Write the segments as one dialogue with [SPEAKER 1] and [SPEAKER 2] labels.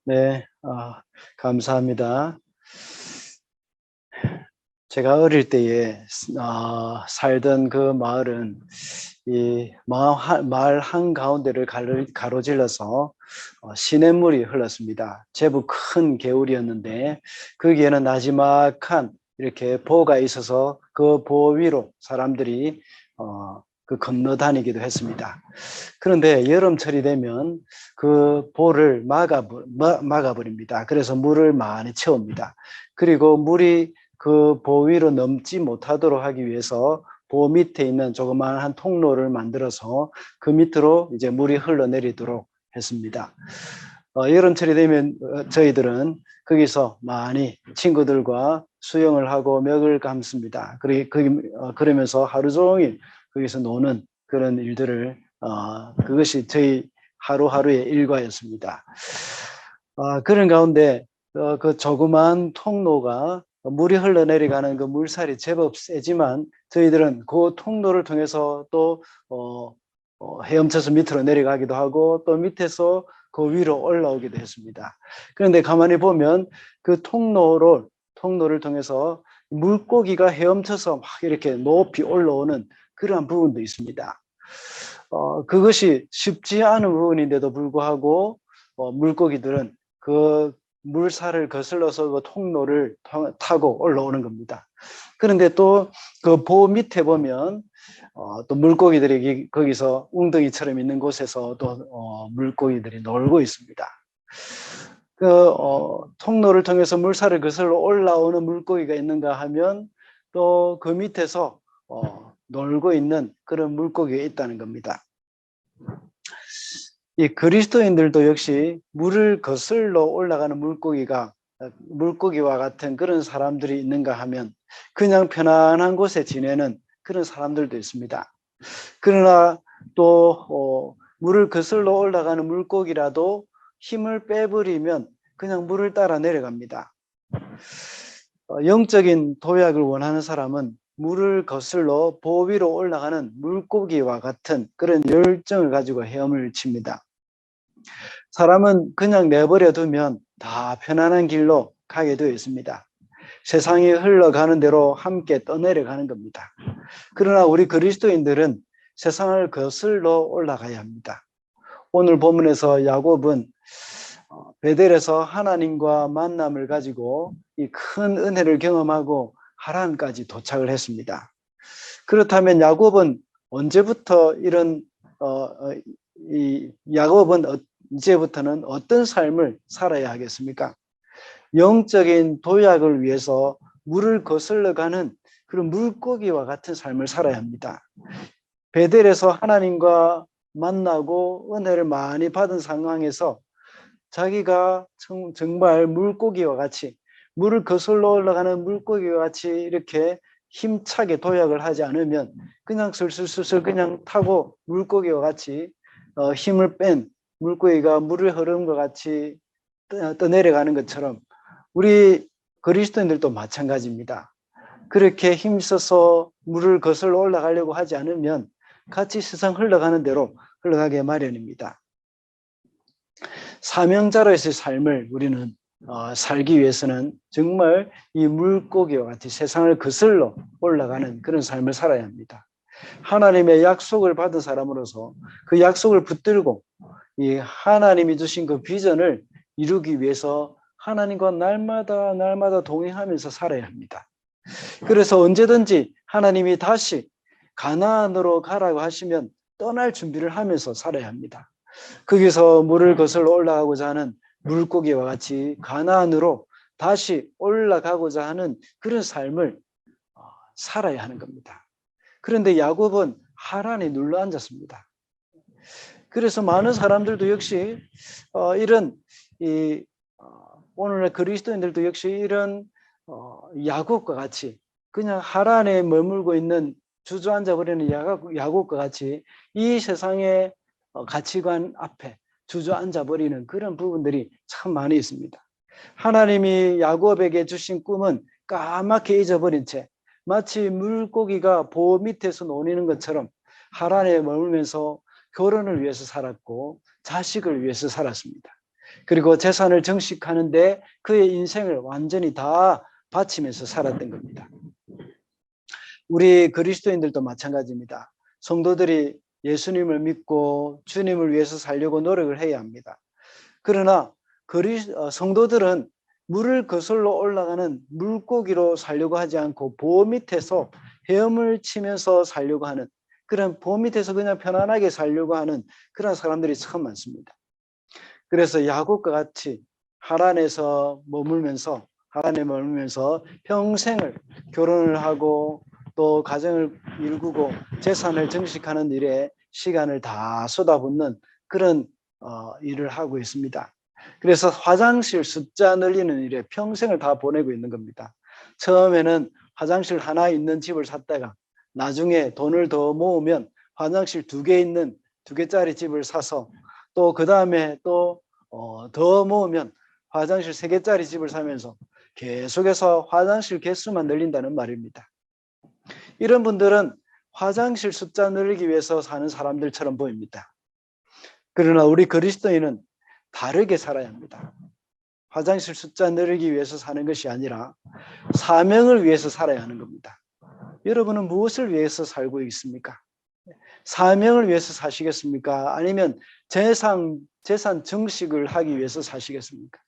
[SPEAKER 1] 네, 감사합니다. 제가 어릴 때에 살던 그 마을은 이 마을 한가운데를 가로질러서 시냇물이 흘렀습니다. 제법 큰 개울이었는데 거기에는 나지막한 이렇게 보가 있어서 그 보 위로 사람들이 그 건너 다니기도 했습니다. 그런데 여름철이 되면 그 보를 막아버립니다. 그래서 물을 많이 채웁니다. 그리고 물이 그 보 위로 넘지 못하도록 하기 위해서 보 밑에 있는 조그마한 통로를 만들어서 그 밑으로 이제 물이 흘러내리도록 했습니다. 여름철이 되면 저희들은 거기서 많이 친구들과 수영을 하고 먹을 감습니다. 그러면서 하루 종일 거기서 노는 그런 일들을 그것이 저희 하루하루의 일과였습니다. 그런 가운데 그 조그만 통로가 물이 흘러내려가는 그 물살이 제법 세지만 저희들은 그 통로를 통해서 또 헤엄쳐서 밑으로 내려가기도 하고 또 밑에서 그 위로 올라오기도 했습니다. 그런데 가만히 보면 그 통로를 통해서 물고기가 헤엄쳐서 막 이렇게 높이 올라오는 그러한 부분도 있습니다. 그것이 쉽지 않은 부분인데도 불구하고 물고기들은 그 물살을 거슬러서 그 통로를 타고 올라오는 겁니다. 그런데 또 그 보 밑에 보면 또 물고기들이 거기서 웅덩이처럼 있는 곳에서 또 물고기들이 놀고 있습니다. 통로를 통해서 물살을 거슬러 올라오는 물고기가 있는가 하면 또 그 밑에서 놀고 있는 그런 물고기가 있다는 겁니다. 이 그리스도인들도 역시 물을 거슬러 올라가는 물고기와 같은 그런 사람들이 있는가 하면 그냥 편안한 곳에 지내는 그런 사람들도 있습니다. 그러나 또 물을 거슬러 올라가는 물고기라도 힘을 빼버리면 그냥 물을 따라 내려갑니다. 영적인 도약을 원하는 사람은 물을 거슬러 보 위로 올라가는 물고기와 같은 그런 열정을 가지고 헤엄을 칩니다. 사람은 그냥 내버려 두면 다 편안한 길로 가게 되어 있습니다. 세상이 흘러가는 대로 함께 떠내려가는 겁니다. 그러나 우리 그리스도인들은 세상을 거슬러 올라가야 합니다. 오늘 본문에서 야곱은 베델에서 하나님과 만남을 가지고 이 큰 은혜를 경험하고 하란까지 도착을 했습니다. 그렇다면 야곱은 언제부터 야곱은 이제부터는 어떤 삶을 살아야 하겠습니까? 영적인 도약을 위해서 물을 거슬러 가는 그런 물고기와 같은 삶을 살아야 합니다. 베델에서 하나님과 만나고 은혜를 많이 받은 상황에서 자기가 정말 물고기와 같이 물을 거슬러 올라가는 물고기와 같이 이렇게 힘차게 도약을 하지 않으면 그냥 슬슬슬 그냥 타고 물고기와 같이 힘을 뺀 물고기가 물을 흐름과 같이 떠내려가는 것처럼 우리 그리스도인들도 마찬가지입니다. 그렇게 힘써서 물을 거슬러 올라가려고 하지 않으면 같이 세상 흘러가는 대로 흘러가게 마련입니다. 사명자로서의 삶을 우리는 살기 위해서는 정말 이 물고기와 같이 세상을 거슬러 올라가는 그런 삶을 살아야 합니다. 하나님의 약속을 받은 사람으로서 그 약속을 붙들고 이 하나님이 주신 그 비전을 이루기 위해서 하나님과 날마다 동행하면서 살아야 합니다. 그래서 언제든지 하나님이 다시 가나안으로 가라고 하시면 떠날 준비를 하면서 살아야 합니다. 거기서 물을 거슬러 올라가고자 하는 물고기와 같이 가나안으로 다시 올라가고자 하는 그런 삶을 살아야 하는 겁니다. 그런데 야곱은 하란에 눌러 앉았습니다. 그래서 많은 사람들도 역시 오늘날 그리스도인들도 역시 이런 야곱과 같이 그냥 하란에 머물고 있는 주저앉아 버리는 야곱과 같이 이 세상의 가치관 앞에 주저앉아 버리는 그런 부분들이 참 많이 있습니다. 하나님이 야곱에게 주신 꿈은 까맣게 잊어버린 채 마치 물고기가 보 밑에서 노니는 것처럼 하란에 머물면서 결혼을 위해서 살았고 자식을 위해서 살았습니다. 그리고 재산을 증식하는데 그의 인생을 완전히 다 바치면서 살았던 겁니다. 우리 그리스도인들도 마찬가지입니다. 성도들이 예수님을 믿고 주님을 위해서 살려고 노력을 해야 합니다. 그러나 성도들은 물을 거슬러 올라가는 물고기로 살려고 하지 않고 보호 밑에서 헤엄을 치면서 살려고 하는, 그런 보호 밑에서 그냥 편안하게 살려고 하는 그런 사람들이 참 많습니다. 그래서 야곱과 같이 하란에 머물면서 평생을 결혼을 하고 또 가정을 일구고 재산을 증식하는 일에 시간을 다 쏟아붓는 그런 일을 하고 있습니다. 그래서 화장실 숫자 늘리는 일에 평생을 다 보내고 있는 겁니다. 처음에는 화장실 하나 있는 집을 샀다가 나중에 돈을 더 모으면 화장실 2개짜리 집을 사서 또 그 다음에 또 더 모으면 화장실 3개짜리 집을 사면서 계속해서 화장실 개수만 늘린다는 말입니다. 이런 분들은 화장실 숫자 늘리기 위해서 사는 사람들처럼 보입니다. 그러나 우리 그리스도인은 다르게 살아야 합니다. 화장실 숫자 늘리기 위해서 사는 것이 아니라 사명을 위해서 살아야 하는 겁니다. 여러분은 무엇을 위해서 살고 있습니까? 사명을 위해서 사시겠습니까? 아니면 재산 증식을 하기 위해서 사시겠습니까?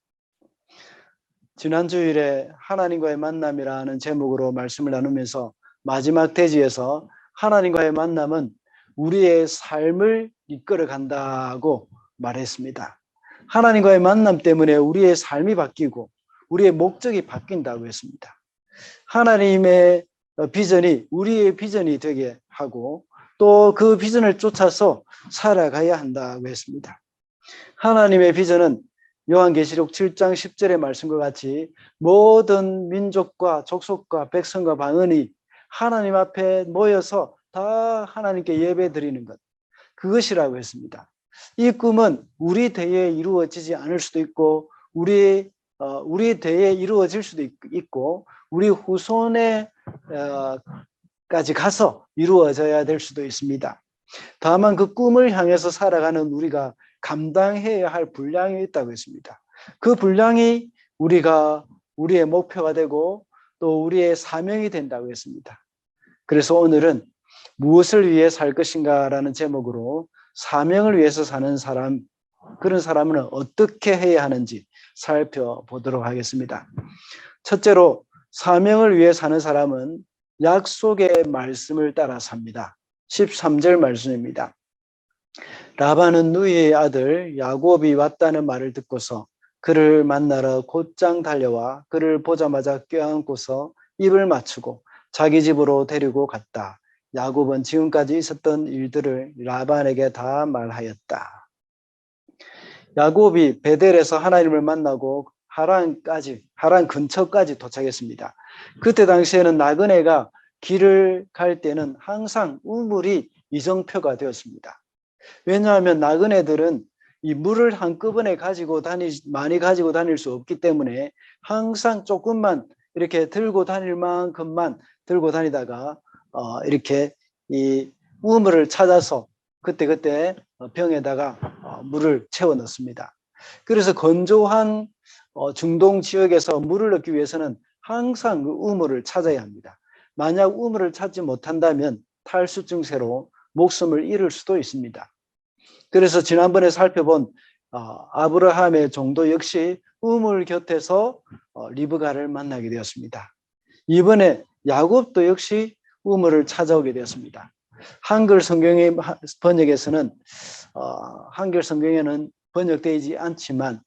[SPEAKER 1] 지난 주일에 하나님과의 만남이라는 제목으로 말씀을 나누면서 마지막 대지에서 하나님과의 만남은 우리의 삶을 이끌어 간다고 말했습니다. 하나님과의 만남 때문에 우리의 삶이 바뀌고 우리의 목적이 바뀐다고 했습니다. 하나님의 비전이 우리의 비전이 되게 하고 또 그 비전을 쫓아서 살아가야 한다고 했습니다. 하나님의 비전은 요한계시록 7장 10절의 말씀과 같이 모든 민족과 족속과 백성과 방언이 하나님 앞에 모여서 다 하나님께 예배 드리는 것, 그것이라고 했습니다. 이 꿈은 우리 대에 이루어지지 않을 수도 있고 우리 대에 이루어질 수도 있고 우리 후손에 까지 가서 이루어져야 될 수도 있습니다. 다만 그 꿈을 향해서 살아가는 우리가 감당해야 할 분량이 있다고 했습니다. 그 분량이 우리의 목표가 되고 또 우리의 사명이 된다고 했습니다. 그래서 오늘은 무엇을 위해 살 것인가라는 제목으로 사명을 위해서 사는 사람, 그런 사람은 어떻게 해야 하는지 살펴보도록 하겠습니다. 첫째로 사명을 위해 사는 사람은 약속의 말씀을 따라 삽니다. 13절 말씀입니다. 라반은 누이의 아들 야곱이 왔다는 말을 듣고서 그를 만나러 곧장 달려와 그를 보자마자 껴안고서 입을 맞추고 자기 집으로 데리고 갔다. 야곱은 지금까지 있었던 일들을 라반에게 다 말하였다. 야곱이 베델에서 하나님을 만나고 하란 근처까지 도착했습니다. 그때 당시에는 나그네가 길을 갈 때는 항상 우물이 이정표가 되었습니다. 왜냐하면 나그네들은 이 물을 한꺼번에 많이 가지고 다닐 수 없기 때문에 항상 조금만 이렇게 들고 다닐 만큼만 들고 다니다가 이렇게 이 우물을 찾아서 그때 병에다가 물을 채워 넣습니다. 그래서 건조한 중동 지역에서 물을 얻기 위해서는 항상 그 우물을 찾아야 합니다. 만약 우물을 찾지 못한다면 탈수 증세로 목숨을 잃을 수도 있습니다. 그래서 지난번에 살펴본 아브라함의 종도 역시 우물 곁에서 리브가를 만나게 되었습니다. 이번에 야곱도 역시 우물을 찾아오게 되었습니다. 한글 성경의 번역에서는 한글 성경에는 번역되지 않지만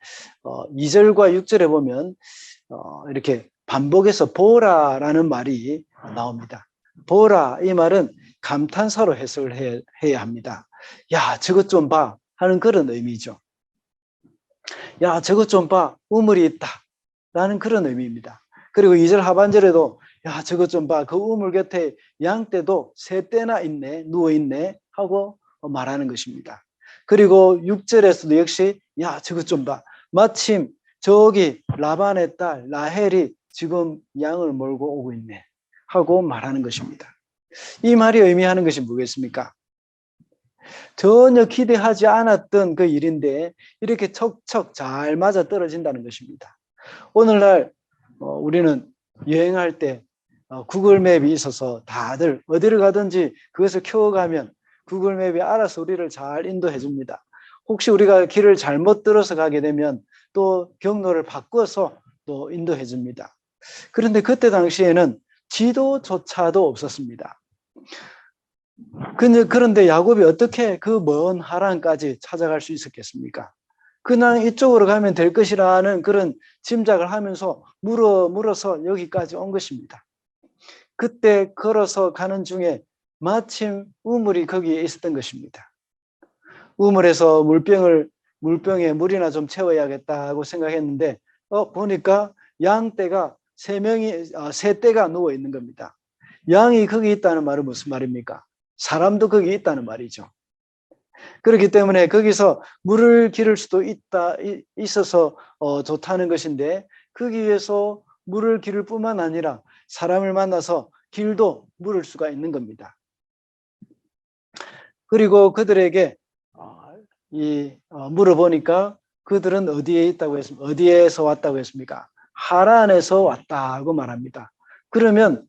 [SPEAKER 1] 2절과 6절에 보면 이렇게 반복해서 보라라는 말이 나옵니다. 보라, 이 말은 감탄사로 해석을 해야 합니다. 야, 저것 좀 봐 하는 그런 의미죠. 야, 저것 좀 봐, 우물이 있다 라는 그런 의미입니다. 그리고 2절 하반절에도 야, 저것 좀 봐, 그 우물 곁에 양떼도 3떼나 있네, 누워있네 하고 말하는 것입니다. 그리고 6절에서도 역시 야, 저것 좀 봐, 마침 저기 라반의 딸 라헬이 지금 양을 몰고 오고 있네 하고 말하는 것입니다. 이 말이 의미하는 것이 뭐겠습니까? 전혀 기대하지 않았던 그 일인데 이렇게 척척 잘 맞아 떨어진다는 것입니다. 오늘날 우리는 여행할 때 구글 맵이 있어서 다들 어디를 가든지 그것을 켜가면 구글 맵이 알아서 우리를 잘 인도해 줍니다. 혹시 우리가 길을 잘못 들어서 가게 되면 또 경로를 바꿔서 또 인도해 줍니다. 그런데 그때 당시에는 지도조차도 없었습니다. 그런데 야곱이 어떻게 그 먼 하란까지 찾아갈 수 있었겠습니까? 그냥 이쪽으로 가면 될 것이라는 그런 짐작을 하면서 물어서 여기까지 온 것입니다. 그때 걸어서 가는 중에 마침 우물이 거기에 있었던 것입니다. 우물에서 물병에 물이나 좀 채워야겠다고 생각했는데 보니까 양떼가 세 떼가 누워 있는 겁니다. 양이 거기 있다는 말은 무슨 말입니까? 사람도 거기 있다는 말이죠. 그렇기 때문에 거기서 물을 기를 수도 있어서 좋다는 것인데 거기에서 물을 기를 뿐만 아니라 사람을 만나서 길도 물을 수가 있는 겁니다. 그리고 그들에게 물어보니까 그들은 어디에 있다고 했습니까? 어디에서 왔다고 했습니까? 하란에서 왔다고 말합니다. 그러면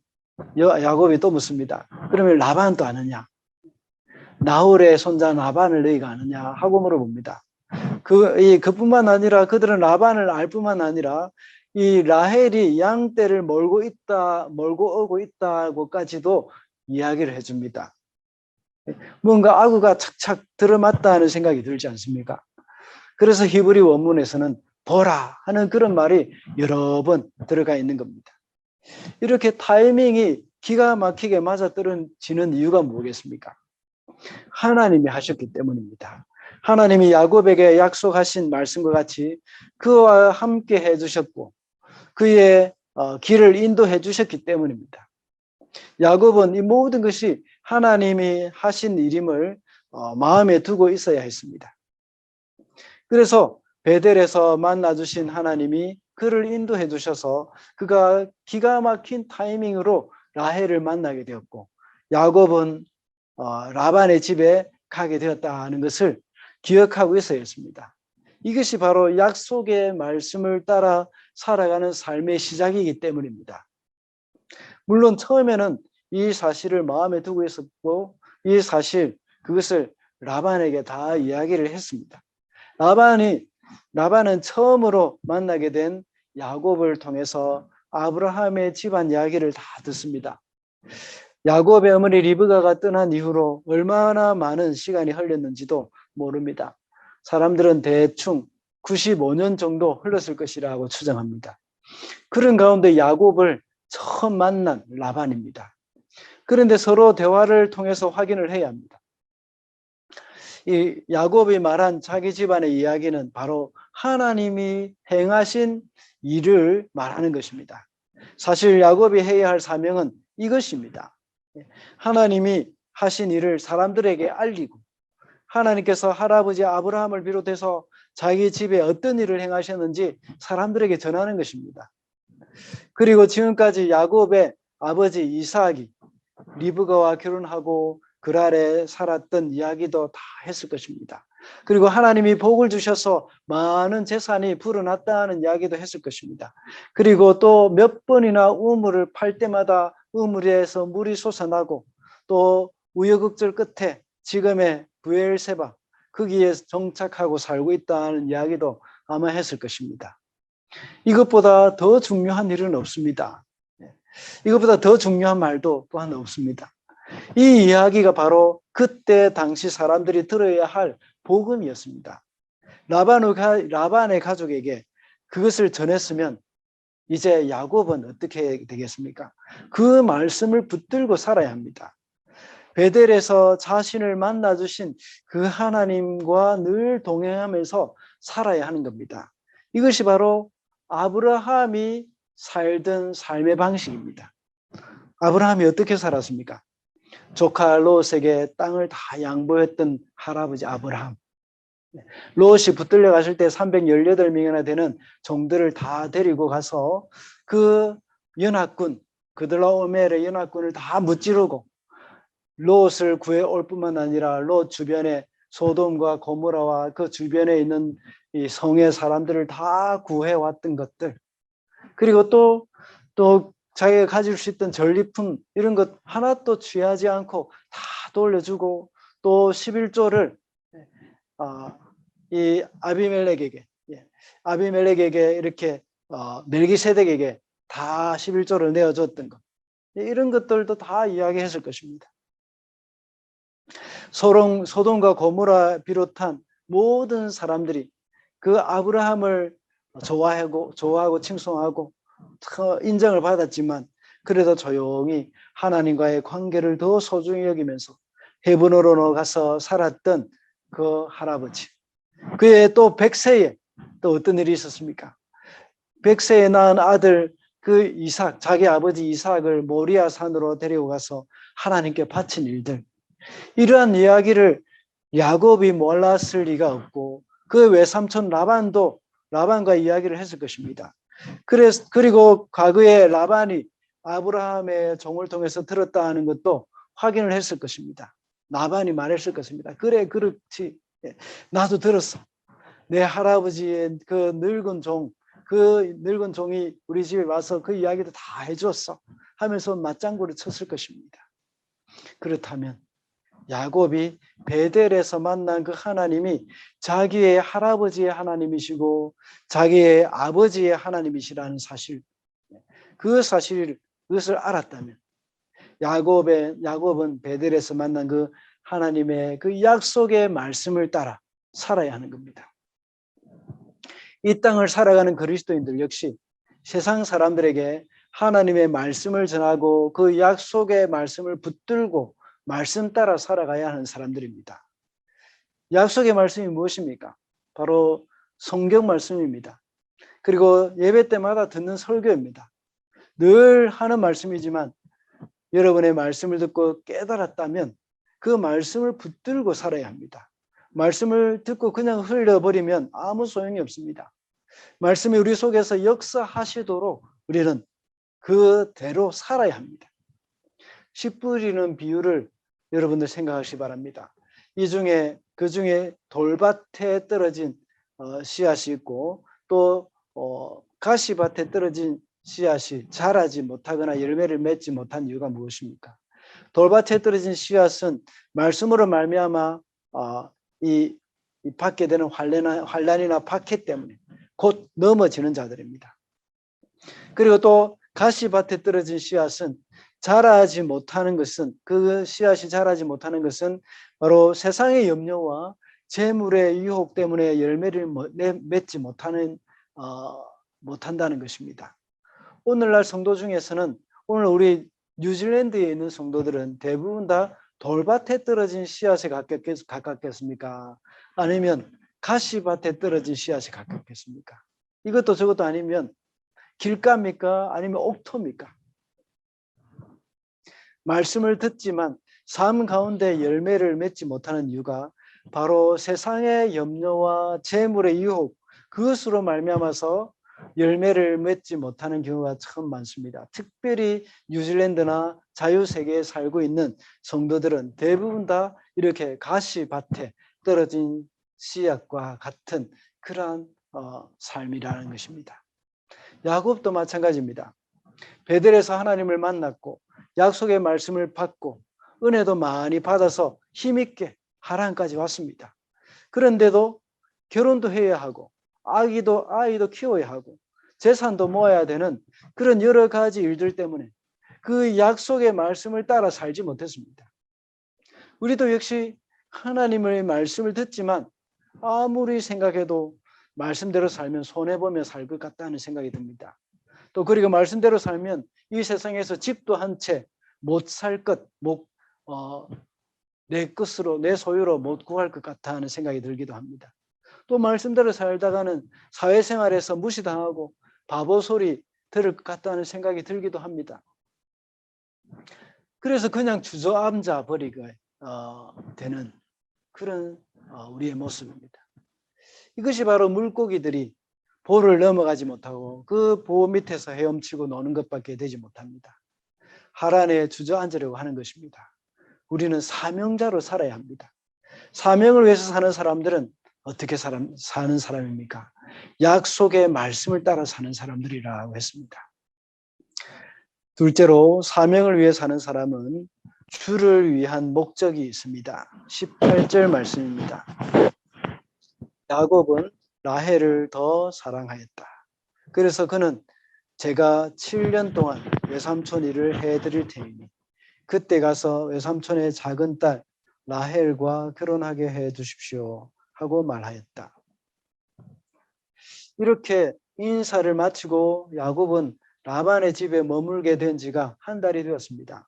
[SPEAKER 1] 야곱이 또 묻습니다. 그러면 라반도 아느냐? 나홀의 손자 라반을 너희가 아느냐? 하고 물어봅니다. 그뿐만 아니라 그들은 라반을 알 뿐만 아니라 이 라헬이 양떼를 몰고 오고 있다고까지도 이야기를 해줍니다. 뭔가 악우가 착착 들어맞다 하는 생각이 들지 않습니까? 그래서 히브리 원문에서는 보라 하는 그런 말이 여러 번 들어가 있는 겁니다. 이렇게 타이밍이 기가 막히게 맞아떨어지는 이유가 뭐겠습니까? 하나님이 하셨기 때문입니다. 하나님이 야곱에게 약속하신 말씀과 같이 그와 함께 해주셨고 그의 길을 인도해 주셨기 때문입니다. 야곱은 이 모든 것이 하나님이 하신 일임을 마음에 두고 있어야 했습니다. 그래서 베델에서 만나주신 하나님이 그를 인도해 주셔서 그가 기가 막힌 타이밍으로 라헬을 만나게 되었고 야곱은 라반의 집에 가게 되었다는 것을 기억하고 있어야 했습니다. 이것이 바로 약속의 말씀을 따라 살아가는 삶의 시작이기 때문입니다. 물론 처음에는 이 사실을 마음에 두고 있었고 그것을 라반에게 다 이야기를 했습니다. 라반은 처음으로 만나게 된 야곱을 통해서 아브라함의 집안 이야기를 다 듣습니다. 야곱의 어머니 리브가가 떠난 이후로 얼마나 많은 시간이 흘렀는지도 모릅니다. 사람들은 대충 95년 정도 흘렀을 것이라고 추정합니다. 그런 가운데 야곱을 처음 만난 라반입니다. 그런데 서로 대화를 통해서 확인을 해야 합니다. 이 야곱이 말한 자기 집안의 이야기는 바로 하나님이 행하신 일을 말하는 것입니다. 사실 야곱이 해야 할 사명은 이것입니다. 하나님이 하신 일을 사람들에게 알리고 하나님께서 할아버지 아브라함을 비롯해서 자기 집에 어떤 일을 행하셨는지 사람들에게 전하는 것입니다. 그리고 지금까지 야곱의 아버지 이삭이 리브가와 결혼하고 그랄에 살았던 이야기도 다 했을 것입니다. 그리고 하나님이 복을 주셔서 많은 재산이 불어났다는 이야기도 했을 것입니다. 그리고 또 몇 번이나 우물을 팔 때마다 우물에서 물이 솟아나고 또 우여곡절 끝에 지금의 브엘세바 거기에 정착하고 살고 있다는 이야기도 아마 했을 것입니다. 이것보다 더 중요한 일은 없습니다. 이것보다 더 중요한 말도 또한 없습니다. 이 이야기가 바로 그때 당시 사람들이 들어야 할 복음이었습니다. 라반의 가족에게 그것을 전했으면 이제 야곱은 어떻게 되겠습니까? 그 말씀을 붙들고 살아야 합니다. 베델에서 자신을 만나주신 그 하나님과 늘 동행하면서 살아야 하는 겁니다. 이것이 바로 아브라함이 살던 삶의 방식입니다. 아브라함이 어떻게 살았습니까? 조카 롯에게 땅을 다 양보했던 할아버지 아브라함. 롯이 붙들려 갔을 때 318명이나 되는 종들을 다 데리고 가서 그 연합군 그들라오멜의 연합군을 다 무찌르고 롯을 구해올 뿐만 아니라 롯 주변에 소돔과 고모라와 그 주변에 있는 이 성의 사람들을 다 구해왔던 것들, 그리고 또 자기가 가질 수 있던 전리품 이런 것 하나도 취하지 않고 다 돌려주고, 또 11조를 이 아비멜렉에게 이렇게 멜기세덱에게 다 11조를 내어줬던 것, 이런 것들도 다 이야기했을 것입니다. 소돔과 고모라 비롯한 모든 사람들이 그 아브라함을 좋아하고 칭송하고 인정을 받았지만, 그래도 조용히 하나님과의 관계를 더 소중히 여기면서 헤브론으로 가서 살았던 그 할아버지, 그의 또 100세에 또 어떤 일이 있었습니까? 100세에 낳은 아들 그 이삭, 자기 아버지 이삭을 모리아 산으로 데리고 가서 하나님께 바친 일들, 이러한 이야기를 야곱이 몰랐을 리가 없고, 그 외삼촌 라반과 이야기를 했을 것입니다. 그리고 과거에 라반이 아브라함의 종을 통해서 들었다 하는 것도 확인을 했을 것입니다. 라반이 말했을 것입니다. 그래, 그렇지. 나도 들었어. 내 할아버지의 그 늙은 종이 우리 집에 와서 그 이야기도 다 해줬어 하면서 맞장구를 쳤을 것입니다. 그렇다면 야곱이 베델에서 만난 그 하나님이 자기의 할아버지의 하나님이시고 자기의 아버지의 하나님이시라는 사실, 그것을 알았다면 야곱은 베델에서 만난 그 하나님의 그 약속의 말씀을 따라 살아야 하는 겁니다. 이 땅을 살아가는 그리스도인들 역시 세상 사람들에게 하나님의 말씀을 전하고 그 약속의 말씀을 붙들고 말씀 따라 살아가야 하는 사람들입니다. 약속의 말씀이 무엇입니까? 바로 성경 말씀입니다. 그리고 예배 때마다 듣는 설교입니다. 늘 하는 말씀이지만 여러분의 말씀을 듣고 깨달았다면 그 말씀을 붙들고 살아야 합니다. 말씀을 듣고 그냥 흘려버리면 아무 소용이 없습니다. 말씀이 우리 속에서 역사하시도록 우리는 그대로 살아야 합니다. 씨 뿌리는 비유를 여러분들 생각하시기 바랍니다. 그 중에 돌밭에 떨어진 씨앗이 있고, 또 가시밭에 떨어진 씨앗이 자라지 못하거나 열매를 맺지 못한 이유가 무엇입니까? 돌밭에 떨어진 씨앗은 말씀으로 말미암아 이 받게 되는 환난이나 박해 때문에 곧 넘어지는 자들입니다. 그리고 또 가시밭에 떨어진 씨앗은 그 씨앗이 자라지 못하는 것은 바로 세상의 염려와 재물의 유혹 때문에 열매를 맺지 못한다는 것입니다. 오늘날 성도 중에서는, 오늘 우리 뉴질랜드에 있는 성도들은 대부분 다 돌밭에 떨어진 씨앗에 가깝겠습니까? 아니면 가시밭에 떨어진 씨앗에 가깝겠습니까? 이것도 저것도 아니면 길가입니까? 아니면 옥토입니까? 말씀을 듣지만 삶 가운데 열매를 맺지 못하는 이유가 바로 세상의 염려와 재물의 유혹, 그것으로 말미암아서 열매를 맺지 못하는 경우가 참 많습니다. 특별히 뉴질랜드나 자유세계에 살고 있는 성도들은 대부분 다 이렇게 가시밭에 떨어진 씨앗과 같은 그러한 삶이라는 것입니다. 야곱도 마찬가지입니다. 베델에서 하나님을 만났고 약속의 말씀을 받고 은혜도 많이 받아서 힘있게 하란까지 왔습니다. 그런데도 결혼도 해야 하고 아이도 키워야 하고 재산도 모아야 되는 그런 여러 가지 일들 때문에 그 약속의 말씀을 따라 살지 못했습니다. 우리도 역시 하나님의 말씀을 듣지만 아무리 생각해도 말씀대로 살면 손해보며 살 것 같다는 생각이 듭니다. 또 그리고 말씀대로 살면 이 세상에서 집도 한 채 못 살 것, 내 것으로, 내 소유로 못 구할 것 같다 하는 생각이 들기도 합니다. 또 말씀대로 살다가는 사회생활에서 무시당하고 바보 소리 들을 것 같다는 생각이 들기도 합니다. 그래서 그냥 주저앉아 버리게 되는 그런 우리의 모습입니다. 이것이 바로 물고기들이 보를 넘어가지 못하고 그 보 밑에서 헤엄치고 노는 것밖에 되지 못합니다. 하란에 주저앉으려고 하는 것입니다. 우리는 사명자로 살아야 합니다. 사명을 위해서 사는 사람들은 어떻게 사는 사람입니까? 약속의 말씀을 따라 사는 사람들이라고 했습니다. 둘째로 사명을 위해 사는 사람은 주를 위한 목적이 있습니다. 18절 말씀입니다. 야곱은 라헬을 더 사랑하였다. 그래서 그는 제가 7년 동안 외삼촌 일을 해드릴 테니 그때 가서 외삼촌의 작은 딸 라헬과 결혼하게 해 주십시오 하고 말하였다. 이렇게 인사를 마치고 야곱은 라반의 집에 머물게 된 지가 한 달이 되었습니다.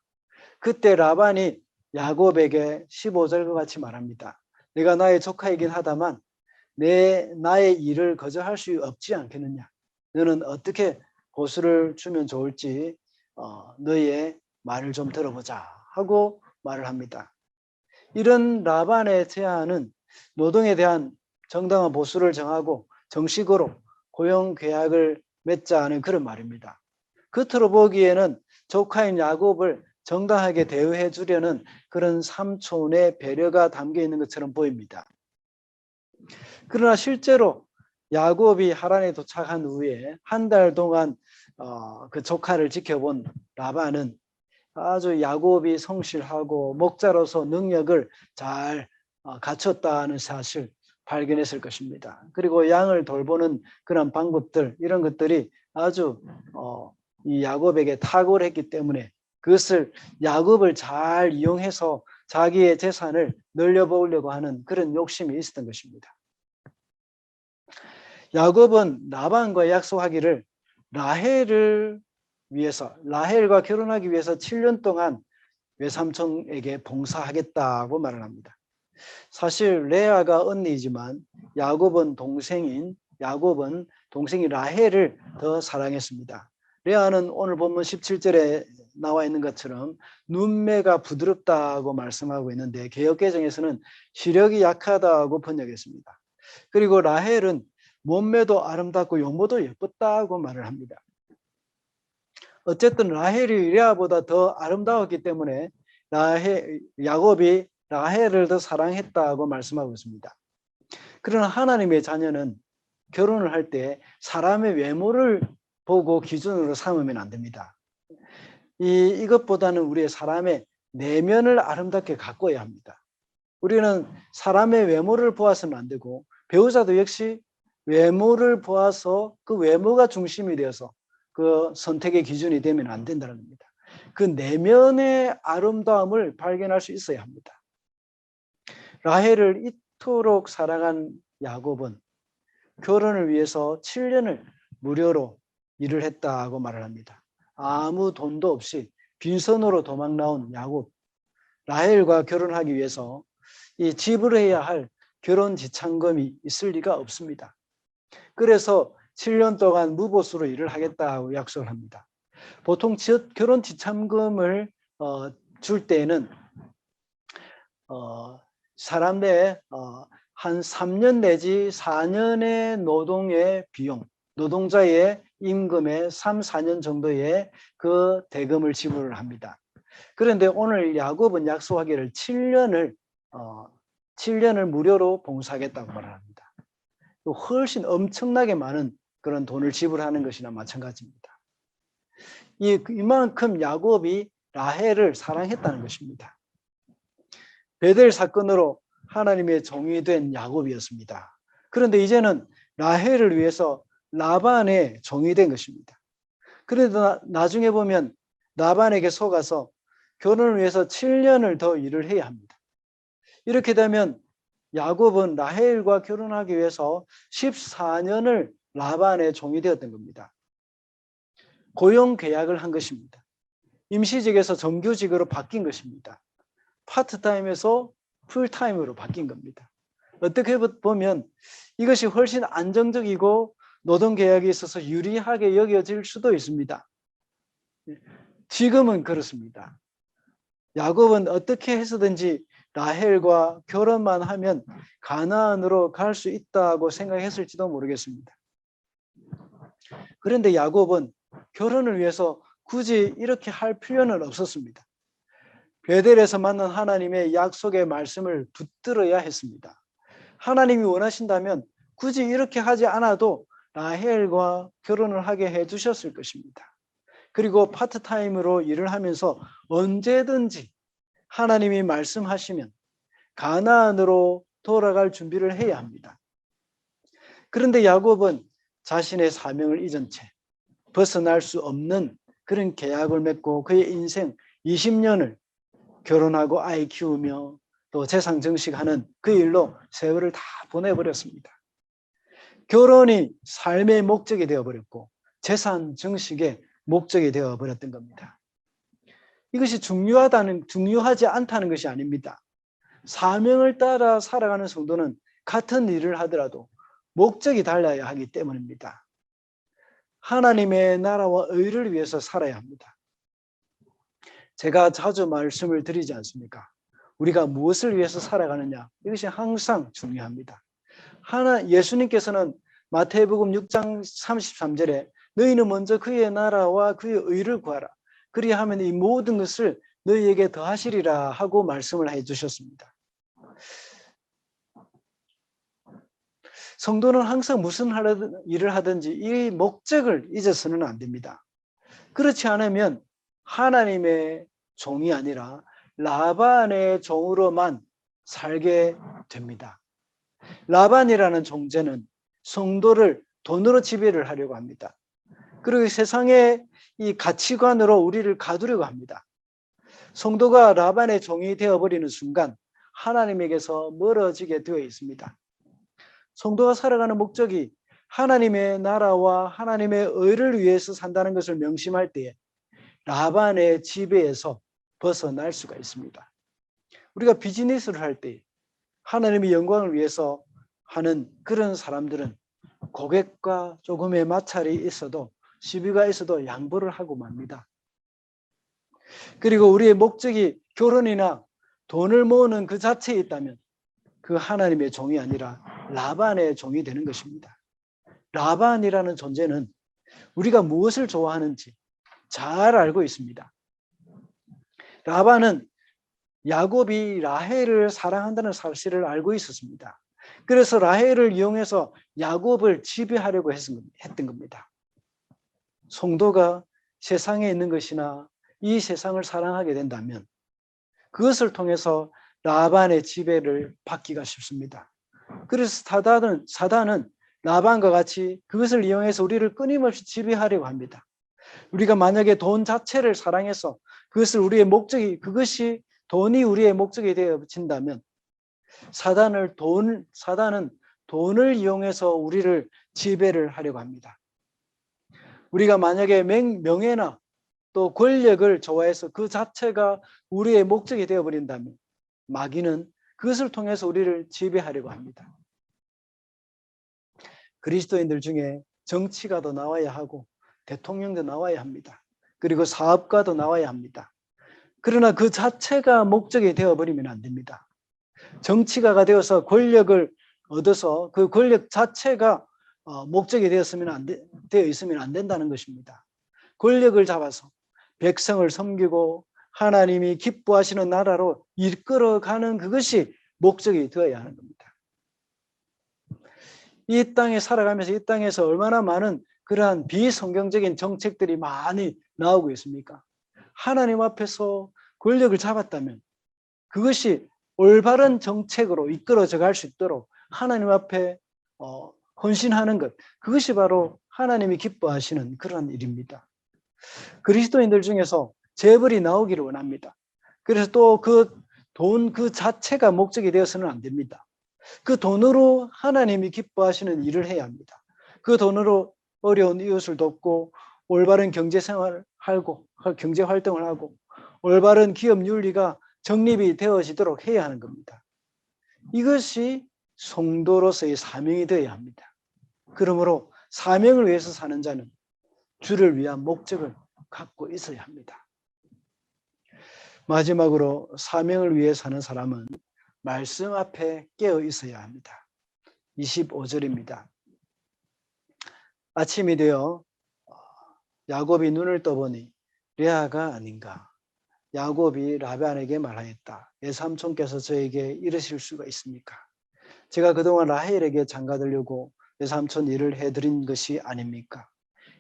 [SPEAKER 1] 그때 라반이 야곱에게 15절과 같이 말합니다. 내가 나의 조카이긴 하다만 나의 일을 거절할 수 없지 않겠느냐. 너는 어떻게 보수를 주면 좋을지 너의 말을 좀 들어보자 하고 말을 합니다. 이런 라반의 제안은 노동에 대한 정당한 보수를 정하고 정식으로 고용 계약을 맺자는 그런 말입니다. 겉으로 보기에는 조카인 야곱을 정당하게 대우해 주려는 그런 삼촌의 배려가 담겨 있는 것처럼 보입니다. 그러나 실제로 야곱이 하란에 도착한 후에 한 달 동안 그 조카를 지켜본 라반은 아주 야곱이 성실하고 목자로서 능력을 잘 갖췄다는 사실 발견했을 것입니다. 그리고 양을 돌보는 그런 방법들 이런 것들이 아주 이 야곱에게 탁월했기 때문에 그것을 야곱을 잘 이용해서 자기의 재산을 늘려보려고 하는 그런 욕심이 있었던 것입니다. 야곱은 라반과 약속하기를 라헬과 결혼하기 위해서 7년 동안 외삼촌에게 봉사하겠다고 말을 합니다. 사실 레아가 언니이지만 야곱은 동생인 라헬을 더 사랑했습니다. 레아는 오늘 본문 17절에 나와 있는 것처럼 눈매가 부드럽다고 말씀하고 있는데 개역개정에서는 시력이 약하다고 번역했습니다. 그리고 라헬은 몸매도 아름답고 용모도 예뻤다고 말을 합니다. 어쨌든 라헬이 레아보다 더 아름다웠기 때문에 야곱이 라헬을 더 사랑했다고 말씀하고 있습니다. 그러나 하나님의 자녀는 결혼을 할 때 사람의 외모를 보고 기준으로 삼으면 안 됩니다. 이것보다는 우리의 사람의 내면을 아름답게 가꿔야 합니다. 우리는 사람의 외모를 보아서는 안 되고 배우자도 역시 외모를 보아서 그 외모가 중심이 되어서 그 선택의 기준이 되면 안 된다는 겁니다. 그 내면의 아름다움을 발견할 수 있어야 합니다. 라헬을 이토록 사랑한 야곱은 결혼을 위해서 7년을 무료로 일을 했다고 말을 합니다. 아무 돈도 없이 빈손으로 도망 나온 야곱, 라헬과 결혼하기 위해서 이 지불해야 할 결혼 지참금이 있을 리가 없습니다. 그래서 7년 동안 무보수로 일을 하겠다고 약속을 합니다. 보통 결혼 지참금을 줄 때에는 사람 내에 한 3년 내지 4년의 노동의 비용, 노동자의 임금의 3, 4년 정도의 그 대금을 지불을 합니다. 그런데 오늘 야곱은 약속하기를 7년을 무료로 봉사하겠다고 말합니다. 훨씬 엄청나게 많은 그런 돈을 지불하는 것이나 마찬가지입니다. 이만큼 야곱이 라헬을 사랑했다는 것입니다. 베델 사건으로 하나님의 종이 된 야곱이었습니다. 그런데 이제는 라헬을 위해서 라반의 종이 된 것입니다. 그런데 나중에 보면 라반에게 속아서 결혼을 위해서 7년을 더 일을 해야 합니다. 이렇게 되면 야곱은 라헬과 결혼하기 위해서 14년을 라반의 종이 되었던 겁니다. 고용 계약을 한 것입니다. 임시직에서 정규직으로 바뀐 것입니다. 파트타임에서 풀타임으로 바뀐 겁니다. 어떻게 보면 이것이 훨씬 안정적이고 노동계약에 있어서 유리하게 여겨질 수도 있습니다. 지금은 그렇습니다. 야곱은 어떻게 해서든지 라헬과 결혼만 하면 가나안으로 갈 수 있다고 생각했을지도 모르겠습니다. 그런데 야곱은 결혼을 위해서 굳이 이렇게 할 필요는 없었습니다. 베델에서 만난 하나님의 약속의 말씀을 붙들어야 했습니다. 하나님이 원하신다면 굳이 이렇게 하지 않아도 라헬과 결혼을 하게 해주셨을 것입니다. 그리고 파트타임으로 일을 하면서 언제든지 하나님이 말씀하시면 가나안으로 돌아갈 준비를 해야 합니다. 그런데 야곱은 자신의 사명을 잊은 채 벗어날 수 없는 그런 계약을 맺고 그의 인생 20년을 결혼하고 아이 키우며 또 재산 증식하는 그 일로 세월을 다 보내버렸습니다. 결혼이 삶의 목적이 되어버렸고 재산 증식의 목적이 되어버렸던 겁니다. 이것이 중요하지 않다는 것이 아닙니다. 사명을 따라 살아가는 성도는 같은 일을 하더라도 목적이 달라야 하기 때문입니다. 하나님의 나라와 의를 위해서 살아야 합니다. 제가 자주 말씀을 드리지 않습니까? 우리가 무엇을 위해서 살아가느냐, 이것이 항상 중요합니다. 예수님께서는 마태복음 6장 33절에 너희는 먼저 그의 나라와 그의 의를 구하라. 그리하면 이 모든 것을 너희에게 더하시리라 하고 말씀을 해주셨습니다. 성도는 항상 무슨 일을 하든지 이 목적을 잊어서는 안 됩니다. 그렇지 않으면 하나님의 종이 아니라 라반의 종으로만 살게 됩니다. 라반이라는 존재는 성도를 돈으로 지배를 하려고 합니다. 그리고 세상의 이 가치관으로 우리를 가두려고 합니다. 성도가 라반의 종이 되어버리는 순간 하나님에게서 멀어지게 되어 있습니다. 성도가 살아가는 목적이 하나님의 나라와 하나님의 의를 위해서 산다는 것을 명심할 때에 라반의 지배에서 벗어날 수가 있습니다. 우리가 비즈니스를 할 때 하나님의 영광을 위해서 하는 그런 사람들은 고객과 조금의 마찰이 있어도 시비가 있어도 양보를 하고 맙니다. 그리고 우리의 목적이 결혼이나 돈을 모으는 그 자체에 있다면 그 하나님의 종이 아니라 라반의 종이 되는 것입니다. 라반이라는 존재는 우리가 무엇을 좋아하는지 잘 알고 있습니다. 라반은 야곱이 라헬을 사랑한다는 사실을 알고 있었습니다. 그래서 라헬을 이용해서 야곱을 지배하려고 했던 겁니다. 성도가 세상에 있는 것이나 이 세상을 사랑하게 된다면 그것을 통해서 라반의 지배를 받기가 쉽습니다. 그래서 사단은 라반과 같이 그것을 이용해서 우리를 끊임없이 지배하려고 합니다. 우리가 만약에 돈 자체를 사랑해서 그것을 그것이 돈이 우리의 목적이 되어진다면 사단은 돈을 이용해서 우리를 지배를 하려고 합니다. 우리가 만약에 명예나 또 권력을 좋아해서 그 자체가 우리의 목적이 되어버린다면 마귀는 그것을 통해서 우리를 지배하려고 합니다. 그리스도인들 중에 정치가도 나와야 하고 대통령도 나와야 합니다. 그리고 사업가도 나와야 합니다. 그러나 그 자체가 목적이 되어버리면 안 됩니다. 정치가가 되어서 권력을 얻어서 그 권력 자체가 목적이 되어 있으면 안 된다는 것입니다. 권력을 잡아서 백성을 섬기고 하나님이 기뻐하시는 나라로 이끌어가는 그것이 목적이 되어야 하는 겁니다. 이 땅에 살아가면서 이 땅에서 얼마나 많은 그러한 비성경적인 정책들이 많이 나오고 있습니까? 하나님 앞에서 권력을 잡았다면 그것이 올바른 정책으로 이끌어져 갈 수 있도록 하나님 앞에 헌신하는 것, 그것이 바로 하나님이 기뻐하시는 그런 일입니다. 그리스도인들 중에서 재벌이 나오기를 원합니다. 그래서 또 그 돈 그 자체가 목적이 되어서는 안 됩니다. 그 돈으로 하나님이 기뻐하시는 일을 해야 합니다. 그 돈으로 어려운 이웃을 돕고 올바른 경제생활을 하고 경제활동을 하고 올바른 기업 윤리가 정립이 되어지도록 해야 하는 겁니다. 이것이 성도로서의 사명이 되어야 합니다. 그러므로 사명을 위해서 사는 자는 주를 위한 목적을 갖고 있어야 합니다. 마지막으로 사명을 위해 사는 사람은 말씀 앞에 깨어 있어야 합니다. 25절입니다. 아침이 되어 야곱이 눈을 떠보니 레아가 아닌가. 야곱이 라반에게 말하였다. 외삼촌께서 저에게 이러실 수가 있습니까? 제가 그동안 라헬에게 장가들려고 외삼촌 일을 해드린 것이 아닙니까?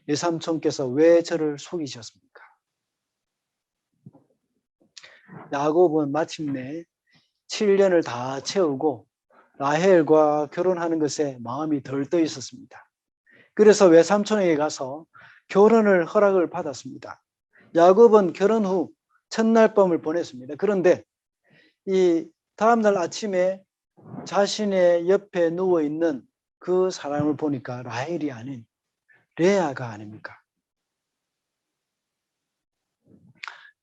[SPEAKER 1] 외삼촌께서 왜 저를 속이셨습니까? 야곱은 마침내 7년을 다 채우고 라헬과 결혼하는 것에 마음이 덜 떠 있었습니다. 그래서 외삼촌에게 가서 결혼을 허락을 받았습니다. 야곱은 결혼 후 첫날 밤을 보냈습니다. 그런데 이 다음날 아침에 자신의 옆에 누워있는 그 사람을 보니까 라헬이 아닌 레아가 아닙니까?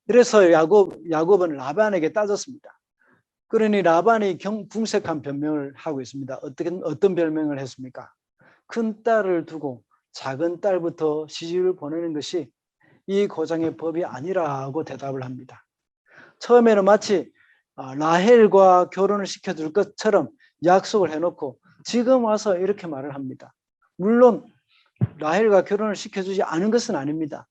[SPEAKER 1] 그래서 야곱은 라반에게 따졌습니다. 그러니 라반이 궁색한 변명을 하고 있습니다. 어떤 변명을 했습니까? 큰 딸을 두고 작은 딸부터 시집을 보내는 것이 이 고장의 법이 아니라고 대답을 합니다. 처음에는 마치 라헬과 결혼을 시켜줄 것처럼 약속을 해놓고 지금 와서 이렇게 말을 합니다. 물론 라헬과 결혼을 시켜주지 않은 것은 아닙니다.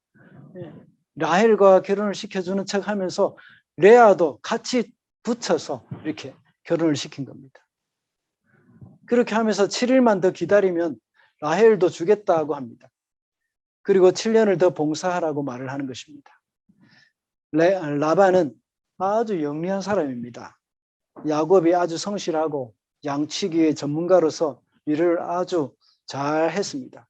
[SPEAKER 1] 라헬과 결혼을 시켜주는 척 하면서 레아도 같이 붙여서 이렇게 결혼을 시킨 겁니다. 그렇게 하면서 7일만 더 기다리면 라헬도 주겠다고 합니다. 그리고 7년을 더 봉사하라고 말을 하는 것입니다. 라반은 아주 영리한 사람입니다. 야곱이 아주 성실하고 양치기의 전문가로서 일을 아주 잘 했습니다.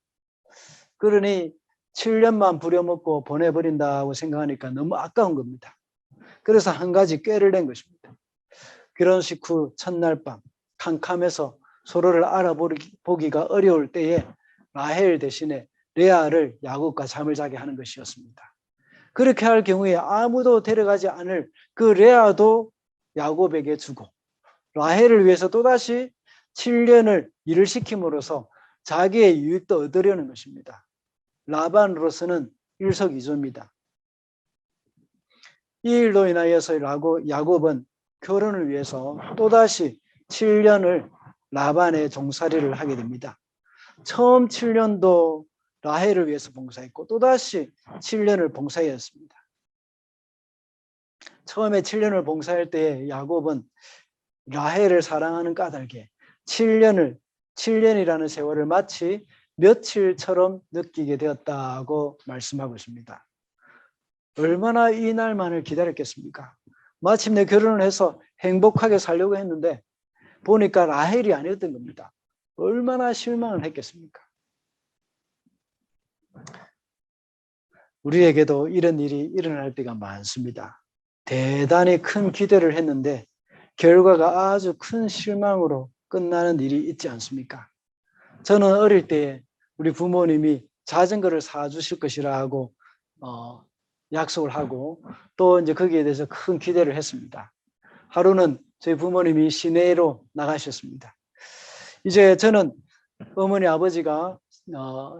[SPEAKER 1] 그러니 7년만 부려먹고 보내버린다고 생각하니까 너무 아까운 겁니다. 그래서 한 가지 꾀를 낸 것입니다. 결혼식 후 첫날 밤 캄캄해서 서로를 알아보기가 어려울 때에 라헬 대신에 레아를 야곱과 잠을 자게 하는 것이었습니다. 그렇게 할 경우에 아무도 데려가지 않을 그 레아도 야곱에게 주고 라헬을 위해서 또다시 7년을 일을 시킴으로써 자기의 유익도 얻으려는 것입니다. 라반으로서는 일석이조입니다. 이 일로 인하여서 야곱은 결혼을 위해서 또다시 7년을 라반의 종살이를 하게 됩니다. 처음 7년도 라헬을 위해서 봉사했고 또다시 7년을 봉사했습니다. 처음에 7년을 봉사할 때 야곱은 라헬을 사랑하는 까닭에 7년이라는 세월을 마치 며칠처럼 느끼게 되었다고 말씀하고 있습니다. 얼마나 이 날만을 기다렸겠습니까? 마침내 결혼을 해서 행복하게 살려고 했는데 보니까 라헬이 아니었던 겁니다. 얼마나 실망을 했겠습니까? 우리에게도 이런 일이 일어날 때가 많습니다. 대단히 큰 기대를 했는데 결과가 아주 큰 실망으로 끝나는 일이 있지 않습니까? 저는 어릴 때 우리 부모님이 자전거를 사주실 것이라고 약속을 하고 또 이제 거기에 대해서 큰 기대를 했습니다. 하루는 저희 부모님이 시내로 나가셨습니다. 이제 저는 어머니 아버지가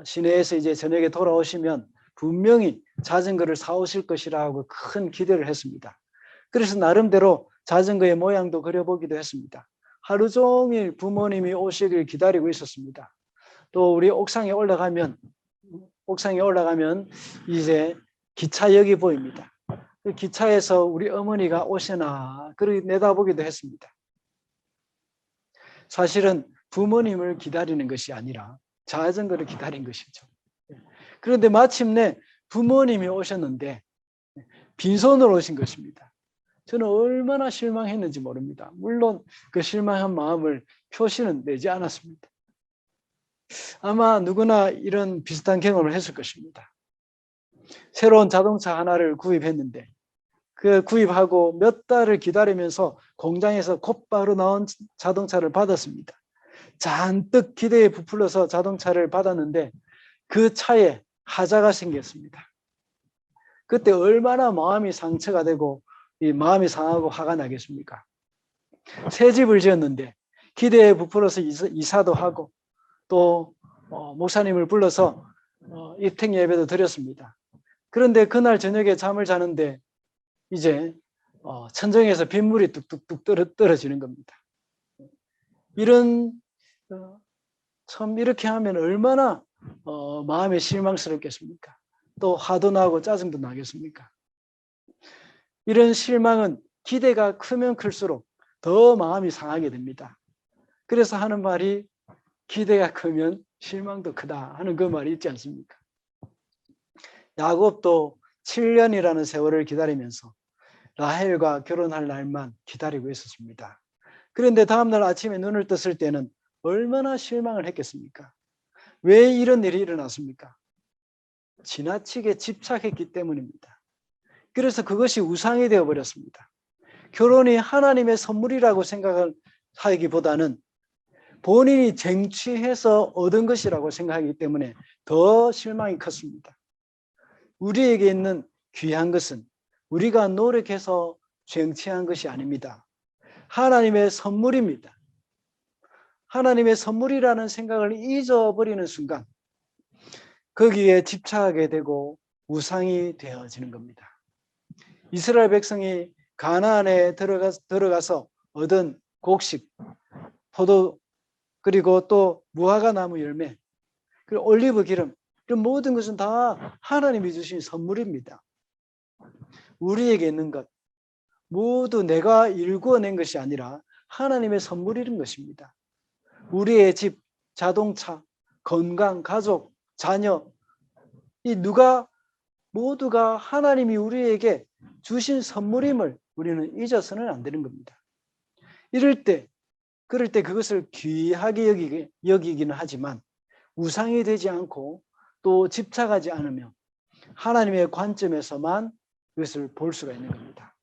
[SPEAKER 1] 시내에서 이제 저녁에 돌아오시면 분명히 자전거를 사오실 것이라고 큰 기대를 했습니다. 그래서 나름대로 자전거의 모양도 그려보기도 했습니다. 하루 종일 부모님이 오시길 기다리고 있었습니다. 또 우리 옥상에 올라가면 이제 기차역이 보입니다. 그 기차에서 우리 어머니가 오시나 그렇게 내다보기도 했습니다. 사실은 부모님을 기다리는 것이 아니라 자전거를 기다린 것이죠. 그런데 마침내 부모님이 오셨는데 빈손으로 오신 것입니다. 저는 얼마나 실망했는지 모릅니다. 물론 그 실망한 마음을 표시는 내지 않았습니다. 아마 누구나 이런 비슷한 경험을 했을 것입니다. 새로운 자동차 하나를 구입했는데 그 구입하고 몇 달을 기다리면서 공장에서 곧바로 나온 자동차를 받았습니다. 잔뜩 기대에 부풀려서 자동차를 받았는데 그 차에 하자가 생겼습니다. 그때 얼마나 마음이 상처가 되고 이 마음이 상하고 화가 나겠습니까? 새 집을 지었는데 기대에 부풀어서 이사도 하고 또 목사님을 불러서 입택 예배도 드렸습니다. 그런데 그날 저녁에 잠을 자는데 이제 천정에서 빗물이 뚝뚝뚝 떨어지는 겁니다. 참 이렇게 하면 얼마나 마음이 실망스럽겠습니까? 또 화도 나고 짜증도 나겠습니까? 이런 실망은 기대가 크면 클수록 더 마음이 상하게 됩니다. 그래서 하는 말이 기대가 크면 실망도 크다 하는 그 말이 있지 않습니까? 야곱도 7년이라는 세월을 기다리면서 라헬과 결혼할 날만 기다리고 있었습니다. 그런데 다음날 아침에 눈을 떴을 때는 얼마나 실망을 했겠습니까? 왜 이런 일이 일어났습니까? 지나치게 집착했기 때문입니다. 그래서 그것이 우상이 되어버렸습니다. 결혼이 하나님의 선물이라고 생각을 하기보다는 본인이 쟁취해서 얻은 것이라고 생각하기 때문에 더 실망이 컸습니다. 우리에게 있는 귀한 것은 우리가 노력해서 쟁취한 것이 아닙니다. 하나님의 선물입니다. 하나님의 선물이라는 생각을 잊어버리는 순간 거기에 집착하게 되고 우상이 되어지는 겁니다. 이스라엘 백성이 가나안에 들어가서 얻은 곡식, 포도, 그리고 또 무화과 나무 열매, 그리고 올리브 기름, 그 모든 것은 다 하나님이 주신 선물입니다. 우리에게 있는 것 모두 내가 일구어낸 것이 아니라 하나님의 선물이는 것입니다. 우리의 집, 자동차, 건강, 가족, 자녀, 이 모두가 하나님이 우리에게 주신 선물임을 우리는 잊어서는 안 되는 겁니다. 그럴 때 그것을 귀하게 여기기는 하지만 우상이 되지 않고 또 집착하지 않으며 하나님의 관점에서만 그것을 볼 수가 있는 겁니다.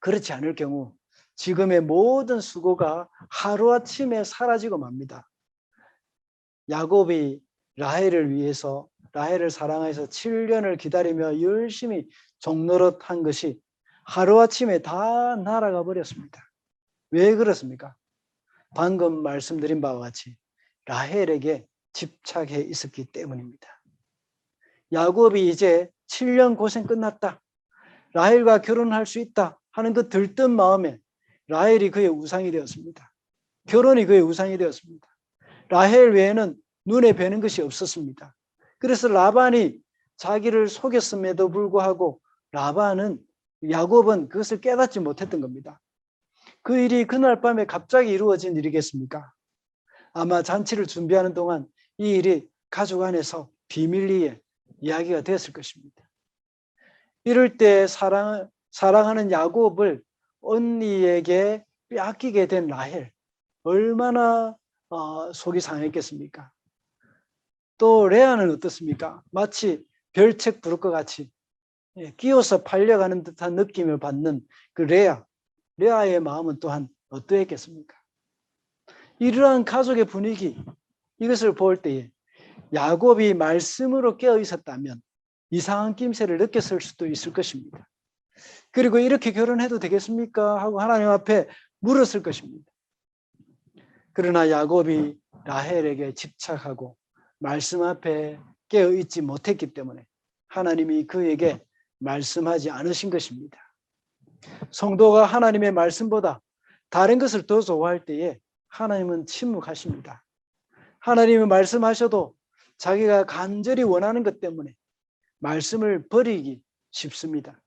[SPEAKER 1] 그렇지 않을 경우 지금의 모든 수고가 하루아침에 사라지고 맙니다. 야곱이 라헬을 사랑해서 7년을 기다리며 열심히 종노릇한 것이 하루아침에 다 날아가 버렸습니다. 왜 그렇습니까? 방금 말씀드린 바와 같이 라헬에게 집착해 있었기 때문입니다. 야곱이 이제 7년 고생 끝났다, 라헬과 결혼할 수 있다 하는 그 들뜬 마음에 라헬이 그의 우상이 되었습니다. 결혼이 그의 우상이 되었습니다. 라헬 외에는 눈에 뵈는 것이 없었습니다. 그래서 라반이 자기를 속였음에도 불구하고 야곱은 그것을 깨닫지 못했던 겁니다. 그 일이 그날 밤에 갑자기 이루어진 일이겠습니까? 아마 잔치를 준비하는 동안 이 일이 가족 안에서 비밀리에 이야기가 되었을 것입니다. 이럴 때 사랑하는 야곱을 언니에게 빼앗기게 된 라헬, 얼마나 속이 상했겠습니까? 또 레아는 어떻습니까? 마치 별책 부를 것 같이 끼어서 팔려가는 듯한 느낌을 받는 그 레아의 마음은 또한 어떠했겠습니까? 이러한 가족의 분위기, 이것을 볼 때에 야곱이 말씀으로 깨어 있었다면 이상한 낌새를 느꼈을 수도 있을 것입니다. 그리고 이렇게 결혼해도 되겠습니까? 하고 하나님 앞에 물었을 것입니다. 그러나 야곱이 라헬에게 집착하고 말씀 앞에 깨어 있지 못했기 때문에 하나님이 그에게 말씀하지 않으신 것입니다. 성도가 하나님의 말씀보다 다른 것을 더 좋아할 때에 하나님은 침묵하십니다. 하나님이 말씀하셔도 자기가 간절히 원하는 것 때문에 말씀을 버리기 쉽습니다.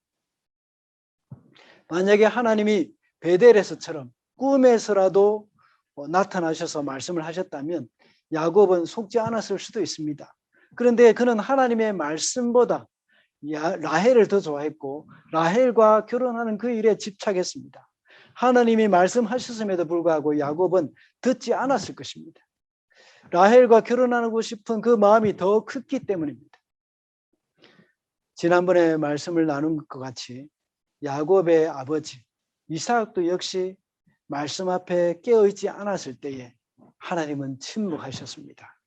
[SPEAKER 1] 만약에 하나님이 베델에서처럼 꿈에서라도 나타나셔서 말씀을 하셨다면 야곱은 속지 않았을 수도 있습니다. 그런데 그는 하나님의 말씀보다 라헬을 더 좋아했고 라헬과 결혼하는 그 일에 집착했습니다. 하나님이 말씀하셨음에도 불구하고 야곱은 듣지 않았을 것입니다. 라헬과 결혼하고 싶은 그 마음이 더 컸기 때문입니다. 지난번에 말씀을 나눈 것 같이 야곱의 아버지 이삭도 역시 말씀 앞에 깨어있지 않았을 때에 하나님은 침묵하셨습니다.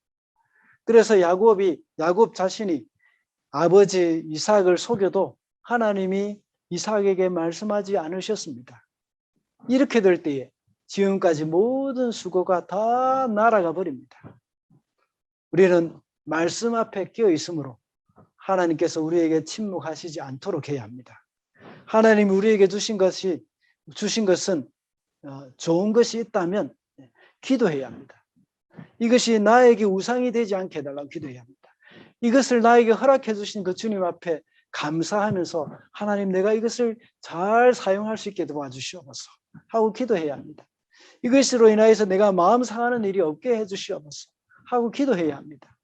[SPEAKER 1] 그래서 야곱 자신이 아버지 이삭을 속여도 하나님이 이삭에게 말씀하지 않으셨습니다. 이렇게 될 때에 지금까지 모든 수고가 다 날아가 버립니다. 우리는 말씀 앞에 깨어 있으므로 하나님께서 우리에게 침묵하시지 않도록 해야 합니다. 하나님이 우리에게 주신 것은 좋은 것이 있다면 기도해야 합니다. 이것이 나에게 우상이 되지 않게 해달라고 기도해야 합니다. 이것을 나에게 허락해 주신 그 주님 앞에 감사하면서 하나님 내가 이것을 잘 사용할 수 있게 도와주시옵소서 하고 기도해야 합니다. 이것으로 인하여서 내가 마음 상하는 일이 없게 해주시옵소서 하고 기도해야 합니다.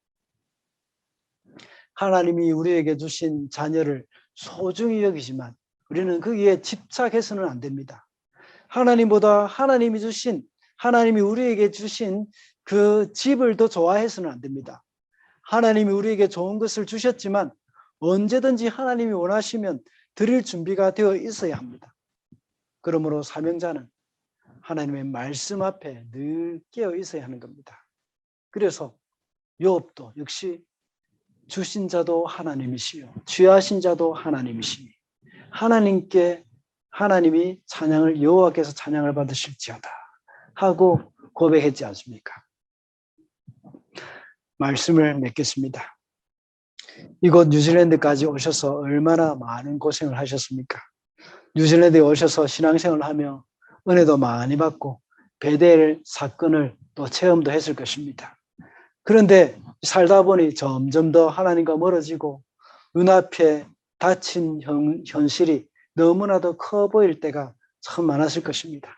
[SPEAKER 1] 하나님이 우리에게 주신 자녀를 소중히 여기지만 우리는 거기에 집착해서는 안 됩니다. 하나님보다 하나님이 우리에게 주신 그 집을 더 좋아해서는 안 됩니다. 하나님이 우리에게 좋은 것을 주셨지만 언제든지 하나님이 원하시면 드릴 준비가 되어 있어야 합니다. 그러므로 사명자는 하나님의 말씀 앞에 늘 깨어 있어야 하는 겁니다. 그래서 욥도 역시 주신 자도 하나님이시요 취하신 자도 하나님이시니 하나님이 찬양을 여호와께서 찬양을 받으실지어다 하고 고백했지 않습니까? 말씀을 맺겠습니다. 이곳 뉴질랜드까지 오셔서 얼마나 많은 고생을 하셨습니까? 뉴질랜드에 오셔서 신앙생활을 하며 은혜도 많이 받고 베델 사건을 또 체험도 했을 것입니다. 그런데 살다 보니 점점 더 하나님과 멀어지고 눈앞에 닥친 현실이 너무나도 커 보일 때가 참 많았을 것입니다.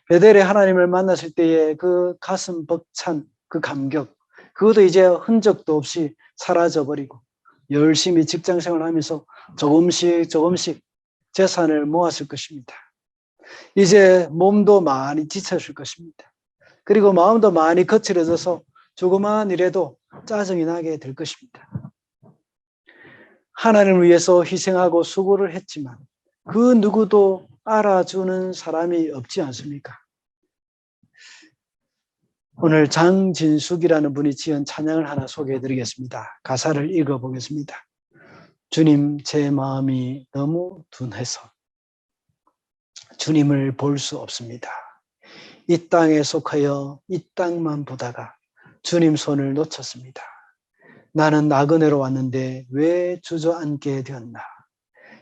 [SPEAKER 1] 베델에 하나님을 만났을 때의 그 가슴 벅찬 그 감격, 그것도 이제 흔적도 없이 사라져버리고 열심히 직장생활을 하면서 조금씩 재산을 모았을 것입니다. 이제 몸도 많이 지쳤을 것입니다. 그리고 마음도 많이 거칠어져서 조그마한 일에도 짜증이 나게 될 것입니다. 하나님을 위해서 희생하고 수고를 했지만 그 누구도 알아주는 사람이 없지 않습니까? 오늘 장진숙이라는 분이 지은 찬양을 하나 소개해 드리겠습니다. 가사를 읽어보겠습니다. 주님, 제 마음이 너무 둔해서 주님을 볼 수 없습니다. 이 땅에 속하여 이 땅만 보다가 주님 손을 놓쳤습니다. 나는 나그네로 왔는데 왜 주저앉게 되었나?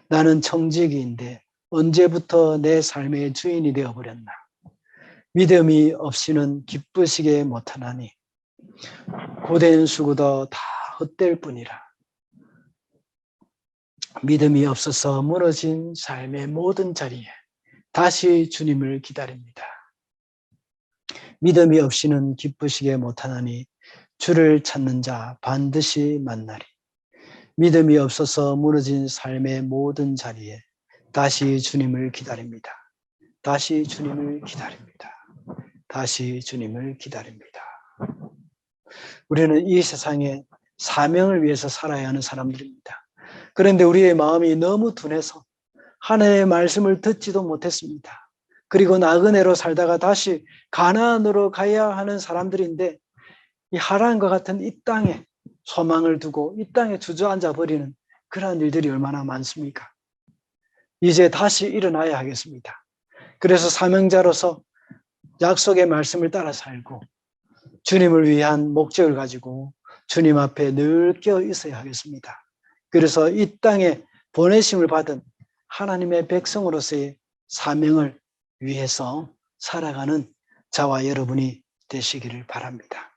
[SPEAKER 1] 나는 청지기인데 언제부터 내 삶의 주인이 되어버렸나? 믿음이 없이는 기쁘시게 못하나니 고된 수고도 다 헛될 뿐이라. 믿음이 없어서 무너진 삶의 모든 자리에 다시 주님을 기다립니다. 믿음이 없이는 기쁘시게 못하나니 주를 찾는 자 반드시 만나리. 믿음이 없어서 무너진 삶의 모든 자리에 다시 주님을 기다립니다. 다시 주님을 기다립니다. 다시 주님을 기다립니다. 우리는 이 세상에 사명을 위해서 살아야 하는 사람들입니다. 그런데 우리의 마음이 너무 둔해서 하나님의 말씀을 듣지도 못했습니다. 그리고 나그네로 살다가 다시 가나안으로 가야 하는 사람들인데 이 하란과 같은 이 땅에 소망을 두고 이 땅에 주저앉아 버리는 그러한 일들이 얼마나 많습니까? 이제 다시 일어나야 하겠습니다. 그래서 사명자로서 약속의 말씀을 따라 살고 주님을 위한 목적을 가지고 주님 앞에 늘 깨어 있어야 하겠습니다. 그래서 이 땅에 보내심을 받은 하나님의 백성으로서의 사명을 위해서 살아가는 저와 여러분이 되시기를 바랍니다.